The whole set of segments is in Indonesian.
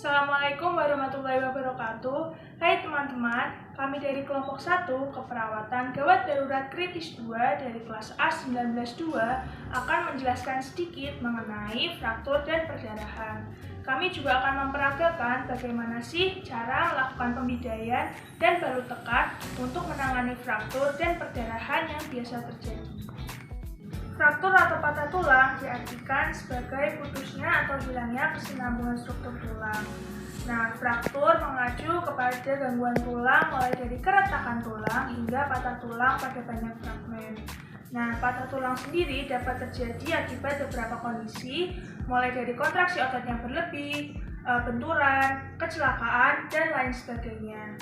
Assalamualaikum warahmatullahi wabarakatuh. Hai teman-teman, kami dari kelompok 1 Keperawatan Gawat Darurat Kritis 2 dari kelas A192 akan menjelaskan sedikit mengenai fraktur dan perdarahan. Kami juga akan memperagakan bagaimana sih cara melakukan pembidaian dan balut tekan untuk menangani fraktur dan perdarahan yang biasa terjadi. Fraktur atau patah tulang diartikan sebagai putusnya atau hilangnya kesinambungan struktur tulang. Nah, fraktur mengacu kepada gangguan tulang mulai dari keretakan tulang hingga patah tulang pada banyak fragmen. Nah, patah tulang sendiri dapat terjadi akibat beberapa kondisi, mulai dari kontraksi otot yang berlebih, benturan, kecelakaan, dan lain sebagainya.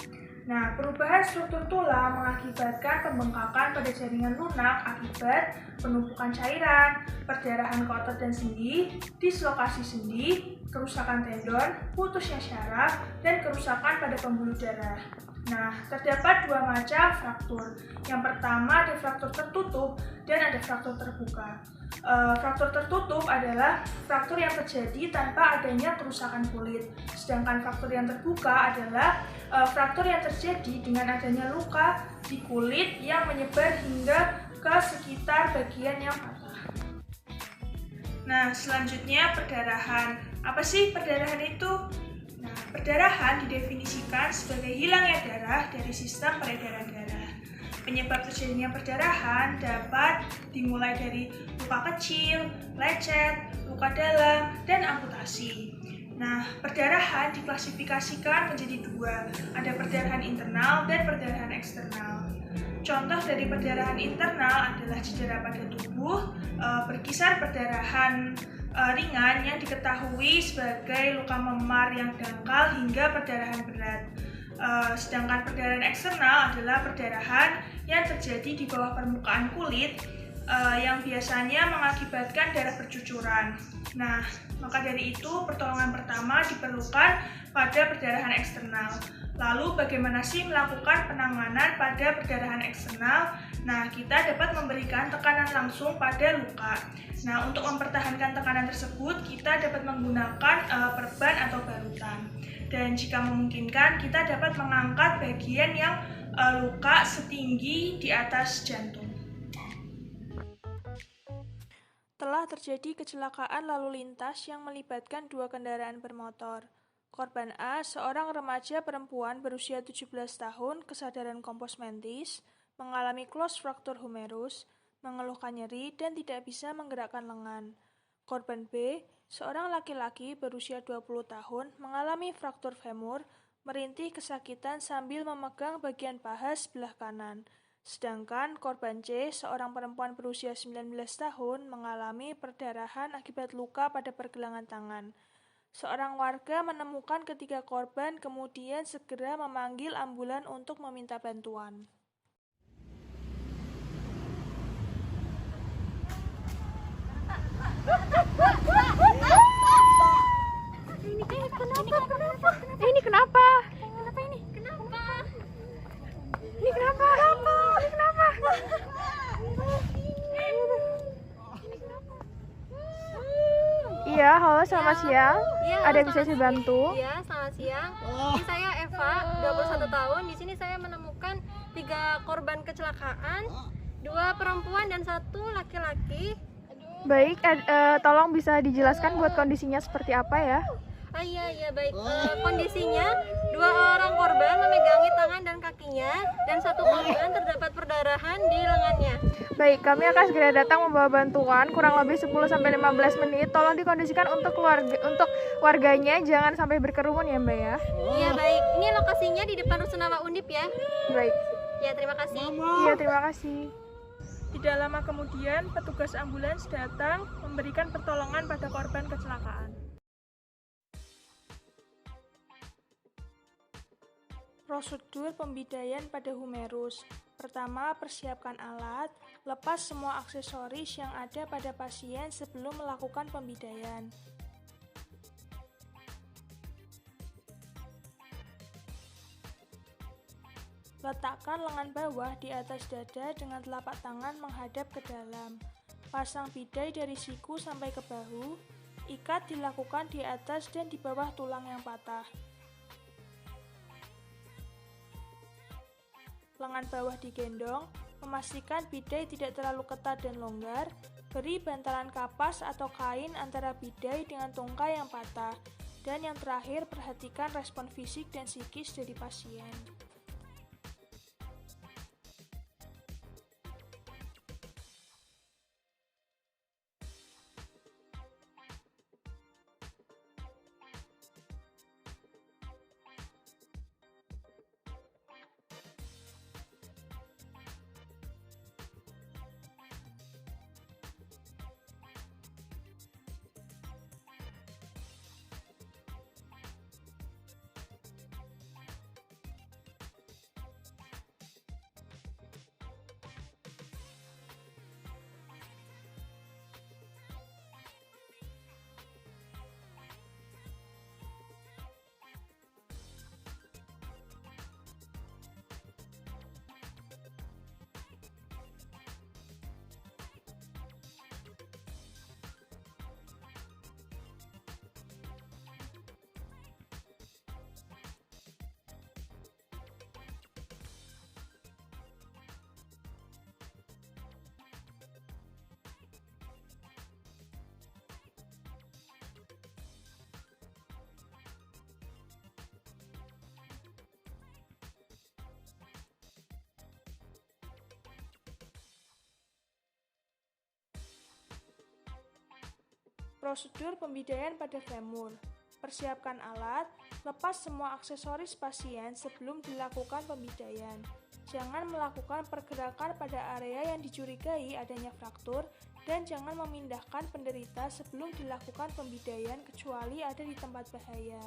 Nah, perubahan struktur tulang mengakibatkan pembengkakan pada jaringan lunak akibat penumpukan cairan, perdarahan ke otot dan sendi, dislokasi sendi, kerusakan tendon, putusnya syaraf, dan kerusakan pada pembuluh darah. Nah, terdapat dua macam fraktur. Yang pertama ada fraktur tertutup dan ada fraktur terbuka. Fraktur tertutup adalah fraktur yang terjadi tanpa adanya kerusakan kulit. Sedangkan fraktur yang terbuka adalah fraktur yang terjadi dengan adanya luka di kulit yang menyebar hingga ke sekitar bagian yang patah. Nah, selanjutnya perdarahan. Apa sih perdarahan itu? Nah, perdarahan didefinisikan sebagai hilangnya darah dari sistem peredaran darah. Penyebab terjadinya perdarahan dapat dimulai dari luka kecil, lecet, luka dalam, dan amputasi. Nah, perdarahan diklasifikasikan menjadi dua, ada perdarahan internal dan perdarahan eksternal. Contoh dari perdarahan internal adalah cedera pada tubuh, berkisar perdarahan ringan yang diketahui sebagai luka memar yang dangkal hingga perdarahan berat. Sedangkan perdarahan eksternal adalah perdarahan yang terjadi di bawah permukaan kulit yang biasanya mengakibatkan darah bercucuran. Nah, maka dari itu pertolongan pertama diperlukan pada perdarahan eksternal. Lalu bagaimana sih melakukan penanganan pada perdarahan eksternal? Nah, kita dapat memberikan tekanan langsung pada luka. Nah, untuk mempertahankan tekanan tersebut, kita dapat menggunakan perban atau balutan. Dan jika memungkinkan, kita dapat mengangkat bagian yang luka setinggi di atas jantung. Telah terjadi kecelakaan lalu lintas yang melibatkan dua kendaraan bermotor. Korban A, seorang remaja perempuan berusia 17 tahun, kesadaran kompos mentis, mengalami close fracture humerus, mengeluhkan nyeri dan tidak bisa menggerakkan lengan. Korban B, seorang laki-laki berusia 20 tahun, mengalami fraktur femur, merintih kesakitan sambil memegang bagian paha sebelah kanan. Sedangkan korban C, seorang perempuan berusia 19 tahun, mengalami perdarahan akibat luka pada pergelangan tangan. Seorang warga menemukan ketiga korban, kemudian segera memanggil ambulan untuk meminta bantuan. Ini kenapa? Iya, halo, selamat siang. Ya, Ada yang bisa saya bantu? Iya, selamat siang. Ini saya Eva, 21 tahun. Di sini saya menemukan 3 korban kecelakaan, 2 perempuan dan 1 laki-laki. Baik, tolong bisa dijelaskan buat kondisinya seperti apa ya? Iya, baik. Kondisinya 2 orang korban memegangi tangan dan kakinya, dan 1 korban terdapat perdarahan di lengannya. Baik, kami akan segera datang membawa bantuan kurang lebih 10-15 menit. Tolong dikondisikan untuk warganya, jangan sampai berkerumun ya Mbak ya. Iya, baik. Ini lokasinya di depan Rusunawa Undip ya. Baik. Ya, terima kasih. Iya, terima kasih. Tidak lama kemudian, petugas ambulans datang memberikan pertolongan pada korban kecelakaan. Prosedur pembidaian pada humerus. Pertama, persiapkan alat, lepas semua aksesoris yang ada pada pasien sebelum melakukan pembidaian. Letakkan lengan bawah di atas dada dengan telapak tangan menghadap ke dalam. Pasang bidai dari siku sampai ke bahu. Ikat dilakukan di atas dan di bawah tulang yang patah. Lengan bawah digendong, memastikan bidai tidak terlalu ketat dan longgar. Beri bantalan kapas atau kain antara bidai dengan tungkai yang patah. Dan yang terakhir, perhatikan respon fisik dan psikis dari pasien. Prosedur pembidaian pada femur. Persiapkan alat, lepas semua aksesoris pasien sebelum dilakukan pembidaian. Jangan melakukan pergerakan pada area yang dicurigai adanya fraktur dan jangan memindahkan penderita sebelum dilakukan pembidaian kecuali ada di tempat bahaya.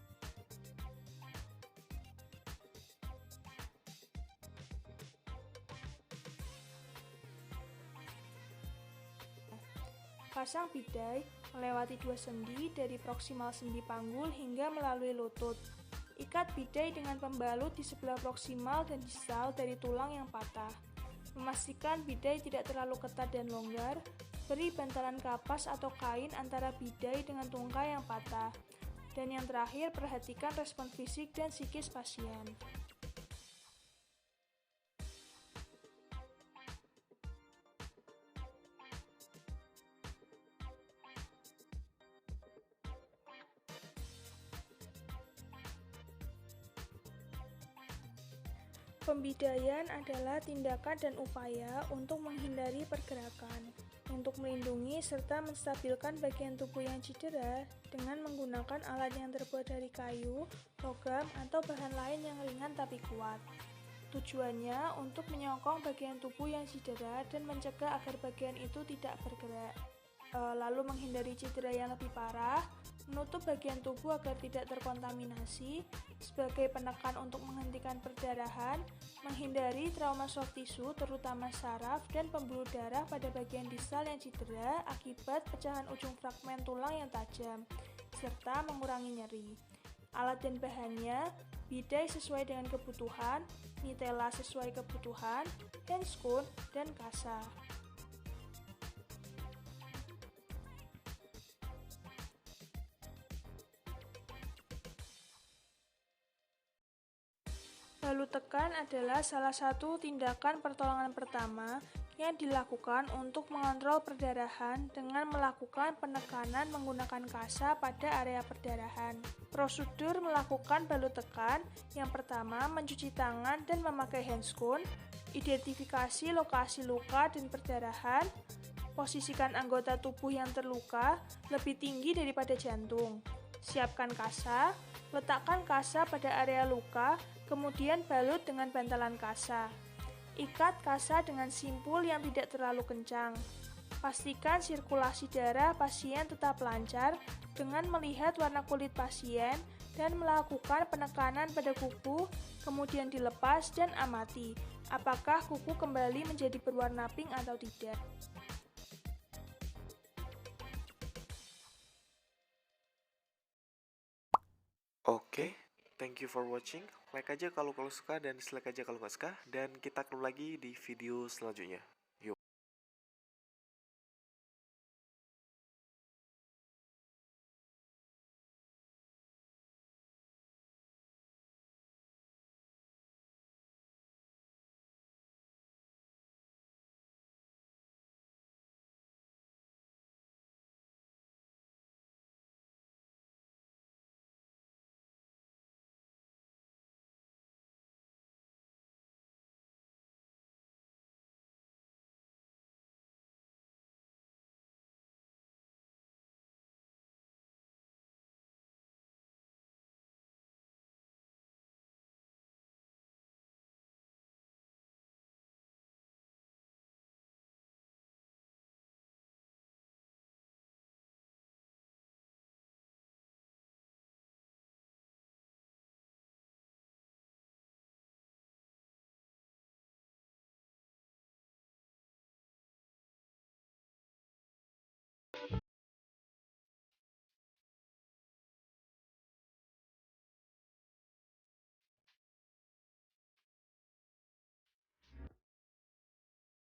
Pasang bidai melewati 2 sendi dari proksimal sendi panggul hingga melalui lutut. Ikat bidai dengan pembalut di sebelah proksimal dan distal dari tulang yang patah. Memastikan bidai tidak terlalu ketat dan longgar. Beri bantalan kapas atau kain antara bidai dengan tungkai yang patah. Dan yang terakhir, perhatikan respon fisik dan psikis pasien. Pembidaian adalah tindakan dan upaya untuk menghindari pergerakan, untuk melindungi serta menstabilkan bagian tubuh yang cedera dengan menggunakan alat yang terbuat dari kayu, logam, atau bahan lain yang ringan tapi kuat. Tujuannya untuk menyokong bagian tubuh yang cedera dan mencegah agar bagian itu tidak bergerak. Lalu menghindari cedera yang lebih parah, menutup bagian tubuh agar tidak terkontaminasi, sebagai penekan untuk menghentikan perdarahan, menghindari trauma soft tissue terutama saraf dan pembuluh darah pada bagian distal yang cedera akibat pecahan ujung fragmen tulang yang tajam, serta mengurangi nyeri. Alat dan bahannya, bidai sesuai dengan kebutuhan, nitella sesuai kebutuhan, handscoon, dan kasa. Balut tekan adalah salah satu tindakan pertolongan pertama yang dilakukan untuk mengontrol perdarahan dengan melakukan penekanan menggunakan kasa pada area perdarahan. Prosedur melakukan balut tekan yang pertama mencuci tangan dan memakai handscoon, identifikasi lokasi luka dan perdarahan, posisikan anggota tubuh yang terluka lebih tinggi daripada jantung. Siapkan kasa, letakkan kasa pada area luka, kemudian balut dengan bantalan kasa. Ikat kasa dengan simpul yang tidak terlalu kencang. Pastikan sirkulasi darah pasien tetap lancar dengan melihat warna kulit pasien dan melakukan penekanan pada kuku, kemudian dilepas dan amati apakah kuku kembali menjadi berwarna pink atau tidak. Oke, thank you for watching. Like aja kalau suka dan dislike aja kalau nggak suka. Dan kita ketemu lagi di video selanjutnya.